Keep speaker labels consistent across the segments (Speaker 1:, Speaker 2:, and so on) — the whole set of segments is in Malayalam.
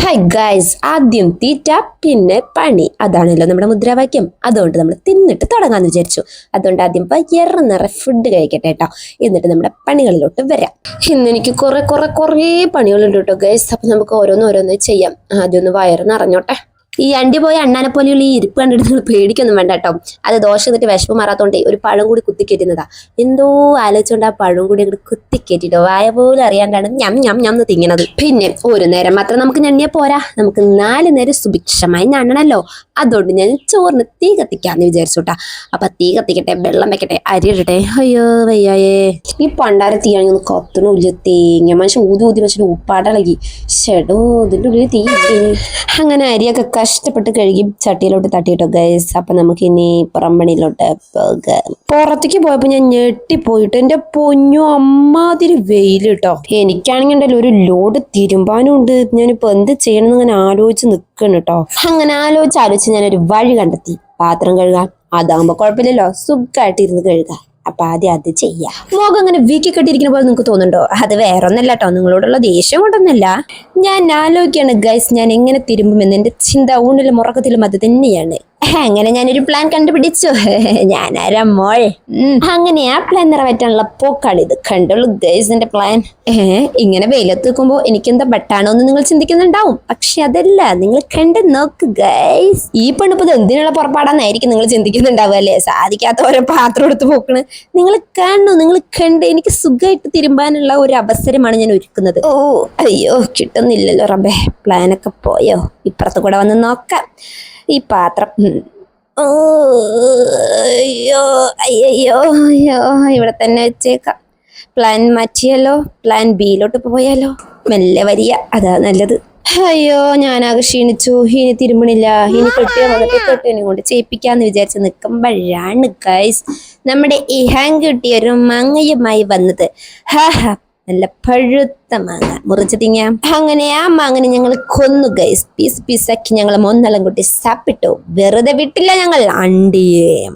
Speaker 1: ഹായ് ഗൈസ്, ആദ്യം തീറ്റ പിന്നെ പണി, അതാണല്ലോ നമ്മുടെ മുദ്രാവാക്യം. അതുകൊണ്ട് നമ്മൾ തിന്നിട്ട് തുടങ്ങാന്ന് വിചാരിച്ചു. അതുകൊണ്ട് ആദ്യം നിറയെ ഫുഡ് കഴിക്കട്ടെ കേട്ടോ, എന്നിട്ട് നമ്മുടെ പണികളിലോട്ട് വരാം. ഇന്ന് എനിക്ക് കുറേ പണികളുണ്ട് കേട്ടോ ഗൈസ്. അപ്പൊ നമുക്ക് ഓരോന്ന് ചെയ്യാം. ആദ്യം ഒന്ന് വയറ് നിറഞ്ഞോട്ടെ. ഈ അണ്ടി പോയ അണ്ണാനെ പോലെയുള്ള ഈ ഇരിപ്പ് കണ്ടിട്ട് നിങ്ങൾ പേടിക്കൊന്നും വേണ്ട കേട്ടോ. അത് ദോശ എന്നിട്ട് വിശപ്പ് മാറാത്തോണ്ടേ ഒരു പഴം കൂടി കുത്തിക്കയറ്റുന്നതാ. എന്തോ ആലോചിച്ചോണ്ട് ആ പഴം കൂടി അങ്ങോട്ട് കുത്തിക്കയറ്റിട്ടോ വായ പോലും അറിയാണ്ടാണ് ഞം തിങ്ങണത്. പിന്നെ ഒരു നേരം മാത്രം നമുക്ക് ഞണ്ണിയാ പോരാ, നമുക്ക് 4 നേരം സുഭിക്ഷമായി ഞണ്ണണല്ലോ. അതുകൊണ്ട് ഞാൻ ചോറിന് തീ കത്തിക്കാന്ന് വിചാരിച്ചോട്ടാ. അപ്പൊ തീ കത്തിക്കട്ടെ, വെള്ളം വെക്കട്ടെ, അരി ഇടട്ടെ. അയ്യോ വയ്യായേ, ഈ പണ്ടാര തീയാണെങ്കിൽ ഒന്ന് കത്തണില്ല. തേങ്ങ മനുഷ്യൻ ഊതി മനുഷ്യന് ഉപ്പാടളകി. ഷെടോ, ഇതിൻ്റെ ഉള്ളിൽ തീ. അങ്ങനെ അരിയൊക്കെ കഷ്ടപ്പെട്ട് കഴുകി ചട്ടിയിലോട്ട് തട്ടിയിട്ടോ ഗൈസ്. അപ്പൊ നമുക്ക് ഇനി പുറംപണിയിലോട്ട് പോകാം. പുറത്തേക്ക് പോയപ്പോ ഞാൻ ഞെട്ടിപ്പോയിട്ട്, എന്റെ പൊന്നു അമ്മാതിരി വെയിൽ കേട്ടോ. എനിക്കാണെങ്കിൽ ഉണ്ടല്ലോ ഒരു ലോഡ് തിരുമ്പാനും ഉണ്ട്. ഞാനിപ്പോ എന്ത് ചെയ്യണമെന്ന് ഇങ്ങനെ ആലോചിച്ച് നിൽക്കണം കേട്ടോ. അങ്ങനെ ആലോചിച്ച് ഞാനൊരു വഴി കണ്ടെത്തി. പാത്രം കഴുകാൻ. അതാകുമ്പോ കുഴപ്പമില്ലല്ലോ, സുഖമായിട്ട് ഇരുന്ന് കഴുകാം. അപ്പൊ ആദ്യം അത് ചെയ്യാം. മുഖം അങ്ങനെ വീക്കി കെട്ടിയിരിക്കുന്ന പോലെ നിങ്ങൾക്ക് തോന്നുന്നുണ്ടോ? അത് വേറൊന്നല്ല കേട്ടോ, നിങ്ങളോടുള്ള ദേഷ്യം കൊണ്ടൊന്നല്ല. ഞാൻ ആലോചിക്കാണ് ഗൈസ്, ഞാൻ എങ്ങനെ തിരുമ്പുമെന്ന്. എന്റെ ചിന്ത ഊണിലും ഉറക്കത്തിലും അത് തന്നെയാണ്. അങ്ങനെ ഞാനൊരു പ്ലാൻ കണ്ടുപിടിച്ചു. ഞാനാരാ മോൾ. അങ്ങനെ ആ പ്ലാൻ നിറവേറ്റാനുള്ള പോക്കാളിത്. കണ്ടുള്ളൂ ഗൈസ് എന്റെ പ്ലാൻ. ഇങ്ങനെ വെയിലത്ത് നിൽക്കുമ്പോ എനിക്കെന്താ ബട്ടാണോ എന്ന് നിങ്ങൾ ചിന്തിക്കുന്നുണ്ടാവും. പക്ഷെ അതല്ല, നിങ്ങൾ കണ്ട് നോക്ക് ഗൈസ്. ഈ പെണ്ണിപ്പത് എന്തിനുള്ള പുറപ്പാടാന്നായിരിക്കും നിങ്ങൾ ചിന്തിക്കുന്നുണ്ടാവുക അല്ലേ? സാധിക്കാത്ത ഓരോ പാത്രം എടുത്ത് പോക്കണ്. നിങ്ങൾ കാണണോ? നിങ്ങൾ കണ്ട് എനിക്ക് സുഖമായിട്ട് തിരുമ്പാനുള്ള ഒരു അവസരമാണ് ഞാൻ ഒരുക്കുന്നത്. ഓ അയ്യോ, കിട്ടുന്നില്ലല്ലോ റബ്ബേ. പ്ലാനൊക്കെ പോയോ? ഇപ്പുറത്ത് കൂടെ വന്ന് നോക്കാം. ഈ പാത്രം അയ്യോ അയ്യോ അയ്യോ ഇവിടെ തന്നെ വെച്ചേക്കാം. പ്ലാൻ മാറ്റിയല്ലോ, പ്ലാൻ ബിയിലോട്ട് പോയാലോ. മെല്ലെ വരിക, അതാ നല്ലത്. അയ്യോ, ഞാനാകെ ക്ഷീണിച്ചു. ഇനി തിരുമ്പണില്ല. ഇനി കെട്ടിനെ കൊണ്ട് ചെയ്യിപ്പിക്കാന്ന് വിചാരിച്ച് നിൽക്കുമ്പോഴാണ് ഗൈസ് നമ്മുടെ ഈ ഹാങ് കിട്ടിയൊരു മങ്ങയുമായി വന്നത്. നല്ല പഴുത്ത മാങ്ങ മുറിച്ച് തിങ്ങാം. അങ്ങനെ ആ മാങ്ങനെ ഞങ്ങൾ കൊന്നു ഗൈസ്. പീസാക്കി ഞങ്ങൾ മൊന്നളം കൂട്ടി സാപ്പിട്ടു. വെറുതെ വിട്ടില്ല ഞങ്ങൾ.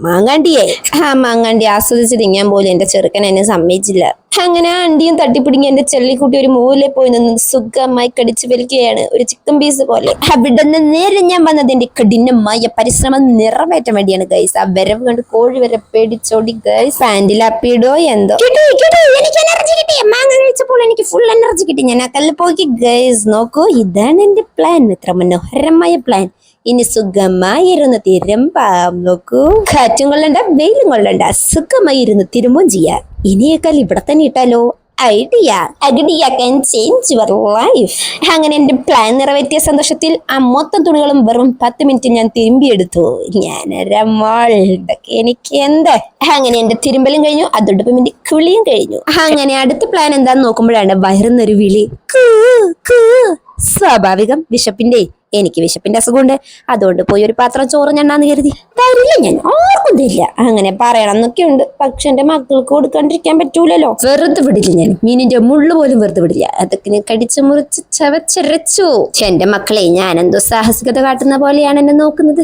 Speaker 1: മാങ്ങാണ്ടിയെ ആ മാങ്ങാണ്ടി ആസ്വദിച്ച് തിങ്ങാൻ പോലും എന്റെ ചെറുക്കൻ എന്നെ സമ്മതിച്ചില്ല. അങ്ങനെ ആ അണ്ടിയും തട്ടിപ്പിടിങ്ങി എന്റെ ചെള്ളിക്കുട്ടി ഒരു മൂലയിൽ പോയി നിന്ന് സുഖമായി കടിച്ചു വലിക്കുകയാണ്, ഒരു ചിക്കൻ പീസ് പോലെ. അവിടെ നിന്ന് നേരെ ഞാൻ വന്നത് എന്റെ കഠിനമായ പരിശ്രമം നിറവേറ്റാൻ വേണ്ടിയാണ് ഗൈസ്. ആ വരവ് കണ്ട് കോഴി വരെ പേടിച്ചോടി ഗൈസ്. പാൻറിൽ അപ്പിടോ എന്തോ എനിക്ക് എനർജി കിട്ടി. മാങ്ങ കഴിച്ചപ്പോൾ എനിക്ക് ഫുൾ എനർജി കിട്ടി. ഞാൻ ആ കല്ല് പോയി ഗൈസ്. നോക്കൂ, ഇതാണ് എന്റെ പ്ലാൻ. എത്ര മനോഹരമായ പ്ലാൻ. ഇനി സുഖമായി ഇരുന്ന് തിരുമ്പാം. നോക്കൂ, കാറ്റും കൊള്ളണ്ട, വെയിലും കൊള്ളണ്ട, സുഖമായി ഇരുന്ന് തിരുമ്പും ചെയ്യാം. ഇനിയേക്കാൾ ഇവിടെ തന്നെ ഇട്ടാലോ. Idea can change your life. അങ്ങനെ എന്റെ പ്ലാൻ നിറവേറ്റിയ സന്തോഷത്തിൽ ആ മൊത്തം തുണികളും വെറും 10 മിനിറ്റ് ഞാൻ തിരുമ്പിയെടുത്തു. ഇതൊക്കെ എനിക്ക് എന്ത്. അങ്ങനെ എന്റെ തിരുമ്പലും കഴിഞ്ഞു, അതോടൊപ്പം എന്റെ കുളിയും കഴിഞ്ഞു. അങ്ങനെ അടുത്ത പ്ലാൻ എന്താന്ന് നോക്കുമ്പോഴാണ് വയറുന്നൊരു വിളി. സ്വാഭാവികം, വിശപ്പിന്റെ. എനിക്ക് വിശപ്പിന്റെ അസുഖമുണ്ട്. അതുകൊണ്ട് പോയി ഒരു പാത്രം ചോറ് ഞണ്ണാന്ന് കരുതി. തരില്ല, ഞാൻ ആർക്കും തരില്ല. അങ്ങനെ പറയണം എന്നൊക്കെ ഉണ്ട്. പക്ഷെ എന്റെ മക്കൾക്ക് കൊടുക്കാണ്ടിരിക്കാൻ പറ്റൂലല്ലോ. വെറുതെ വിടില്ല ഞാൻ. മീനിന്റെ മുള്ളു പോലും വെറുതെ വിടില്ല. അതൊക്കെ ഞാൻ കടിച്ചു മുറിച്ച് ചവച്ചരച്ചു. എന്റെ മക്കളെ, ഞാൻ എന്തോ സാഹസികത കാട്ടുന്ന പോലെയാണ് എന്നെ നോക്കുന്നത്.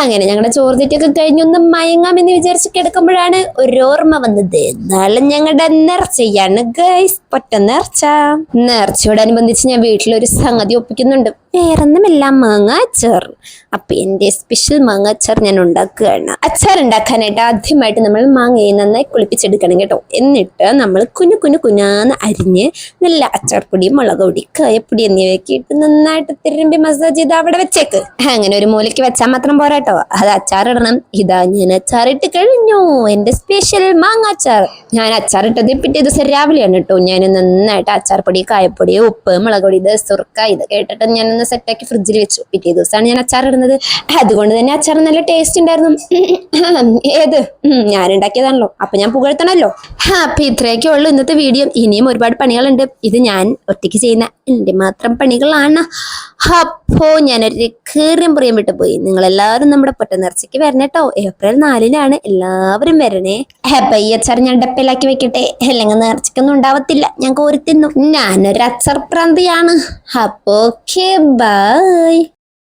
Speaker 1: അങ്ങനെ ഞങ്ങളുടെ ചോറ് തെറ്റൊക്കെ കഴിഞ്ഞൊന്ന് മയങ്ങാമെന്ന് വിചാരിച്ച് കിടക്കുമ്പോഴാണ് ഒരു ഓർമ്മ വന്നത്. നാളെ ഞങ്ങളുടെ നേർച്ചയാണ് ഗൈസ്. പൊറ്റ നേർച്ചയോടനുബന്ധിച്ച് ഞാൻ വീട്ടിലൊരു സംഗതി ഒപ്പിക്കുന്നുണ്ട്. വേറൊന്നുമില്ല, മാങ്ങ അച്ചാർ. അപ്പൊ എന്റെ സ്പെഷ്യൽ മാങ്ങ അച്ചാർ ഞാൻ ഉണ്ടാക്കുകയാണ്. അച്ചാർ ഉണ്ടാക്കാനായിട്ട് ആദ്യമായിട്ട് നമ്മൾ മാങ്ങയെ നന്നായി കുളിപ്പിച്ചെടുക്കണം കേട്ടോ. എന്നിട്ട് നമ്മൾ കുഞ്ഞാന്ന് അരിഞ്ഞ് നല്ല അച്ചാർപ്പൊടി, മുളക് പൊടി, കായപ്പൊടി എന്നിവയൊക്കെ ഇട്ട് നന്നായിട്ട് തിരുമ്പി മസാജ് ചെയ്ത് അവിടെ വെച്ചേക്ക്. അങ്ങനെ ഒരു മൂലയ്ക്ക് വെച്ചാൽ മാത്രം പോരാട്ടോ, അത് അച്ചാറിടണം. ഇതാ ഞാൻ അച്ചാറിട്ട് കഴിഞ്ഞു. എന്റെ സ്പെഷ്യൽ മാങ്ങ അച്ചാർ. ഞാൻ അച്ചാറിട്ടത് പിറ്റേ ദിവസം രാവിലെയാണ് കേട്ടോ. ഞാൻ നന്നായിട്ട് അച്ചാർപ്പൊടി, കായപ്പൊടി, ഉപ്പ്, മുളക് പൊടി, സുർക്ക ഇതൊക്കെ ഇട്ടിട്ട് ഞാൻ സെറ്റാക്കി ഫ്രിഡ്ജിൽ വെച്ചു. പിറ്റേ ദിവസമാണ് ഞാൻ അച്ചാർ ഇടുന്നത്. അതുകൊണ്ട് തന്നെ അച്ചാർ നല്ല ടേസ്റ്റ് ഉണ്ടായിരുന്നു. ഏത് ഞാൻ ഉണ്ടാക്കിയതാണല്ലോ, അപ്പൊ ഞാൻ പുകഴ്ത്തണല്ലോ. അപ്പൊ ഇത്രയൊക്കെ ഉള്ളു ഇന്നത്തെ വീഡിയോ. ഇനിയും ഒരുപാട് പണികളുണ്ട്. ഇത് ഞാൻ ഒറ്റയ്ക്ക് ചെയ്യുന്ന എന്റെ മാത്രം പണികളാണ്. അപ്പോ ഞാനൊരു കാര്യം പറയാൻ വിട്ടുപോയി. നിങ്ങളെല്ലാവരും നമ്മുടെ പൊട്ട നേർച്ചയ്ക്ക് വരണേ കേട്ടോ. ഏപ്രിൽ 4-നാണ്. എല്ലാവരും വരണേ. അപ്പൊ ഈ അച്ചാർ ഞാൻ ഡപ്പയിലാക്കി വെക്കട്ടെ, അല്ലെങ്കിൽ നേർച്ചയ്ക്കൊന്നും ഉണ്ടാവത്തില്ല. ഞാൻ കോരി തിന്നു. ഞാനൊരു അച്ചാർ പ്രാന്തിയാണ്. അപ്പോ ഓക്കെ, ബൈ.